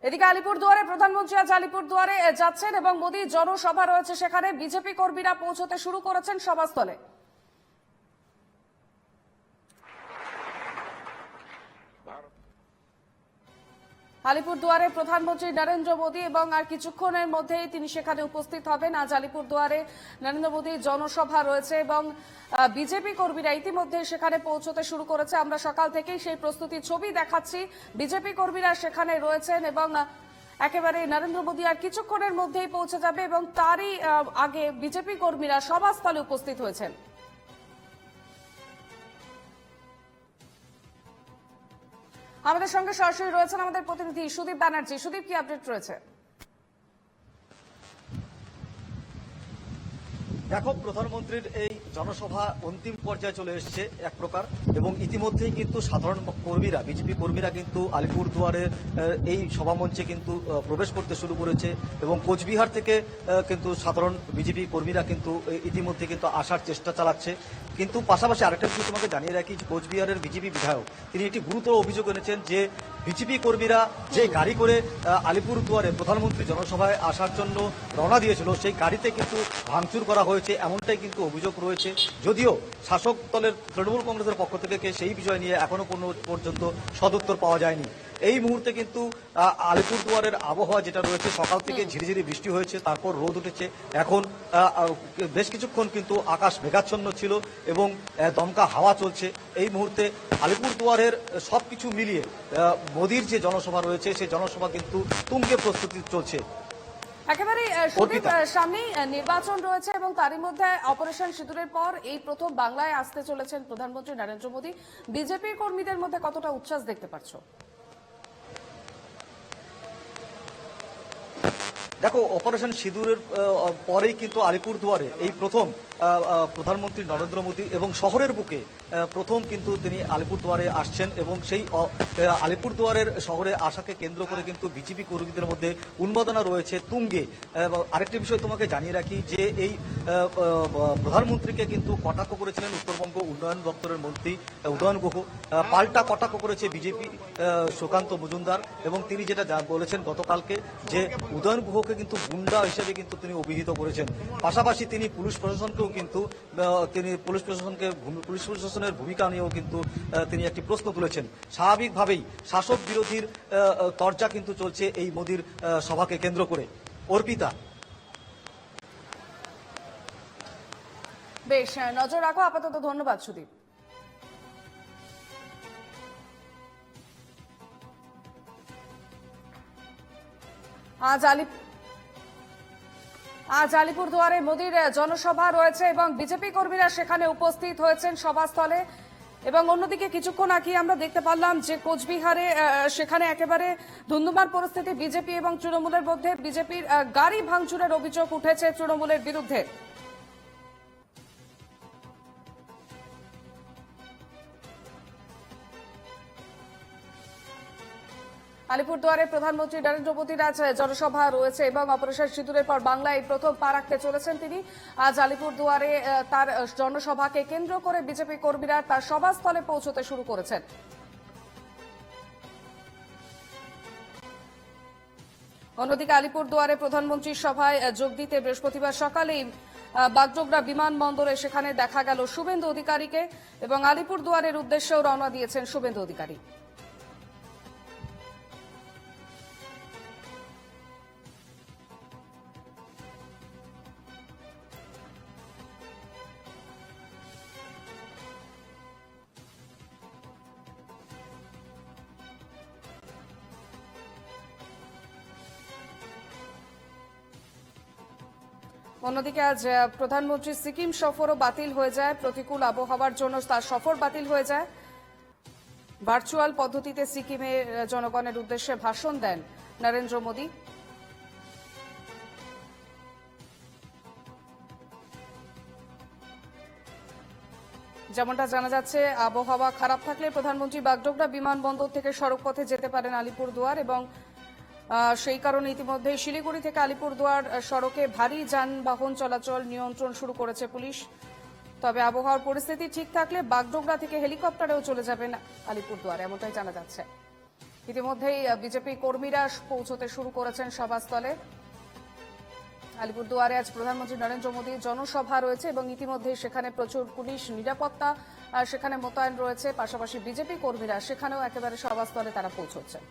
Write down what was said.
এদিকে আলিপুরদুয়ারে প্রধানমন্ত্রী আজ আলিপুরদুয়ারে যাচ্ছেন এবং মোদী জনসভা রয়েছে, সেখানে বিজেপি কর্মীরা পৌঁছতে শুরু করেছেন সভাস্থলে। আলিপুরদুয়ারে প্রধানমন্ত্রী নরেন্দ্র মোদী এবং আর কিছুক্ষণের মধ্যেই তিনি সেখানে উপস্থিত হবেন। আজ আলিপুরদুয়ারে নরেন্দ্র মোদীর জনসভা রয়েছে এবং বিজেপি কর্মীরা ইতিমধ্যে সেখানে পৌঁছতে শুরু করেছে। আমরা সকাল থেকেই সেই প্রস্তুতির ছবি দেখাচ্ছি। বিজেপি কর্মীরা সেখানে রয়েছেন এবং একেবারে নরেন্দ্র মোদী আর কিছুক্ষণের মধ্যেই পৌঁছে যাবে এবং তারই আগে বিজেপি কর্মীরা সভাস্থলে উপস্থিত হয়েছেন। আমাদের সঙ্গে সরাসরি রয়েছেন আমাদের প্রতিনিধি সুদীপ ব্যানার্জি। সুদীপ, কি আপডেট রয়েছে? দেখো, প্রধানমন্ত্রীর এই জনসভা অন্তিম পর্যায়ে চলে এসেছে এক প্রকার, এবং ইতিমধ্যেই কিন্তু সাধারণ কর্মীরা, বিজেপি কর্মীরা কিন্তু আলিপুরদুয়ারে এই সভামঞ্চে কিন্তু প্রবেশ করতে শুরু করেছে এবং কোচবিহার থেকে কিন্তু সাধারণ বিজেপি কর্মীরা কিন্তু ইতিমধ্যে কিন্তু আসার চেষ্টা চালাচ্ছে। কিন্তু পাশাপাশি আরেকটা বিষয় তোমাকে জানিয়ে রাখি, কোচবিহারের বিজেপি বিধায়ক তিনি একটি গুরুতর অভিযোগ এনেছেন যে বিজেপি কর্মীরা যে গাড়ি করে আলিপুরদুয়ারে প্রধানমন্ত্রী জনসভায় আসার জন্য রওনা দিয়েছিল, সেই গাড়িতে কিন্তু ভাঙচুর করা হয়েছে, এমনটাই কিন্তু অভিযোগ রয়েছে। যদিও শাসক দলের তৃণমূল কংগ্রেসের পক্ষ থেকে সেই বিষয় নিয়ে এখনো কোনো পর্যন্ত সদুত্তর পাওয়া যায়নি। এই মুহূর্তে কিন্তু আলিপুরদুয়ারের আবহাওয়া যেটা রয়েছে, সকাল থেকে ঝিরিঝিরি বৃষ্টি হয়েছে, তারপর রোদ উঠেছে। এখন বেশ কিছুক্ষণ কিন্তু আকাশ মেঘাচ্ছন্ন ছিল এবং দমকা হাওয়া চলছে। এই মুহূর্তে আলিপুরদুয়ারের সবকিছু মিলিয়ে মোদির যে জনসভা রয়েছে, সেই জনসভা কিন্তু তুঙ্গে প্রস্তুতি চলছে। একেবারে সামনেই নির্বাচন রয়েছে এবং তারই মধ্যে অপারেশন সিঁদুরের পর এই প্রথম বাংলায় আসতে চলেছেন প্রধানমন্ত্রী নরেন্দ্র মোদী। বিজেপির কর্মীদের মধ্যে কতটা উচ্ছ্বাস দেখতে পাচ্ছ? দেখো, অপারেশন সিঁদুরের পরেই কিন্তু আলিপুরদুয়ারে এই প্রথম প্রধানমন্ত্রী নরেন্দ্র মোদী এবং শহরের বুকে প্রথম কিন্তু তিনি আলিপুরদুয়ারে আসছেন এবং সেই আলিপুরদুয়ারের শহরে আসাকে কেন্দ্র করে কিন্তু বিজেপি কর্মীদের মধ্যে উন্মাদনা রয়েছে তুঙ্গে। আরেকটি বিষয় তোমাকে জানিয়ে রাখি যে এই প্রধানমন্ত্রীকে কিন্তু কটাক্ষ করেছিলেন উত্তরবঙ্গ উন্নয়ন দপ্তরের মন্ত্রী উদয়ন গুহ, পাল্টা কটাক্ষ করেছে বিজেপি সুকান্ত মজুমদার, এবং তিনি যেটা বলেছেন গতকালকে যে উদয়ন গুহকে কিন্তু গুন্ডা হিসেবে কিন্তু তিনি অভিহিত করেছেন। পাশাপাশি তিনি পুলিশ প্রশাসনকেও কিন্তু পুলিশ প্রশাসনের ভূমিকা নিয়েও কিন্তু তিনি একটি প্রশ্ন তুলেছেন। স্বাভাবিকভাবেই শাসক বিরোধীর তরজা কিন্তু চলছে এই মোদির সভাকে কেন্দ্র করে। অর্পিতা, বেশ, নজর রাখো আপাতত। ধন্যবাদ সুদীপ। আজ আলিপুরদুয়ারে মোদীর জনসভা রয়েছে এবং বিজেপি কর্মীরা সেখানে উপস্থিত হয়েছেন সভাস্থলে। এবং অন্যদিকে কিছুক্ষণ আগে আমরা দেখতে পারলাম যে কোচবিহারে সেখানে একেবারে ধুন্ধুমার পরিস্থিতি বিজেপি এবং তৃণমূলের মধ্যে। বিজেপির গাড়ি ভাঙচুরের অভিযোগ উঠেছে তৃণমূলের বিরুদ্ধে। আলিপুরদুয়ারে প্রধানমন্ত্রী নরেন্দ্র মোদীর আজ জনসভা রয়েছে এবং অপারেশন সিঁদুরের পর বাংলায় প্রথম পা রাখতে চলেছেন তিনি। আজ আলিপুরদুয়ারে তার জনসভাকে কেন্দ্র করে বিজেপি কর্মীরা তার সভাস্থলে পৌঁছতে শুরু করেছেন। অন্যদিকে আলিপুরদুয়ারে প্রধানমন্ত্রীর সভায় যোগ দিতে বৃহস্পতিবার সকালেই বাগডোগরা বিমানবন্দরে সেখানে দেখা গেল শুভেন্দু অধিকারীকে এবং আলিপুরদুয়ারের উদ্দেশ্যেও রওনা দিয়েছেন শুভেন্দু অধিকারী। অন্যদিকে আজ প্রধানমন্ত্রী সিকিম সফরও বাতিল হয়ে যায়। প্রতিকূল আবহাওয়ার জন্য তার সফর বাতিল হয়ে যায়। ভার্চুয়াল পদ্ধতিতে সিকিমের জনগণের উদ্দেশ্যে ভাষণ দেন নরেন্দ্র মোদী। যেমনটা জানা যাচ্ছে, আবহাওয়া খারাপ থাকলে প্রধানমন্ত্রী বাগডোগরা বিমানবন্দর থেকে সড়কপথে যেতে পারেন আলিপুরদুয়ার এবং সেই কারণে ইতিমধ্যে শিলিগুড়ি থেকে আলিপুরদুয়ার সড়কে ভারী যানবাহন চলাচল নিয়ন্ত্রণ শুরু করেছে পুলিশ। তবে আবহাওয়ার পরিস্থিতি ঠিক থাকলে বাগডোগরা থেকে হেলিকপ্টারেও চলে যাবেন আলিপুরদুয়ার, এমনটাই জানা যাচ্ছে। ইতিমধ্যেই বিজেপি কর্মীরা পৌঁছতে শুরু করেছেন সভাস্থলে। আলিপুরদুয়ারে আজ প্রধানমন্ত্রী নরেন্দ্র মোদীর জনসভা রয়েছে এবং ইতিমধ্যেই সেখানে প্রচুর পুলিশ নিরাপত্তা সেখানে মোতায়েন রয়েছে। পাশাপাশি বিজেপি কর্মীরা সেখানেও একেবারে সভাস্থলে তারা পৌঁছচ্ছেন।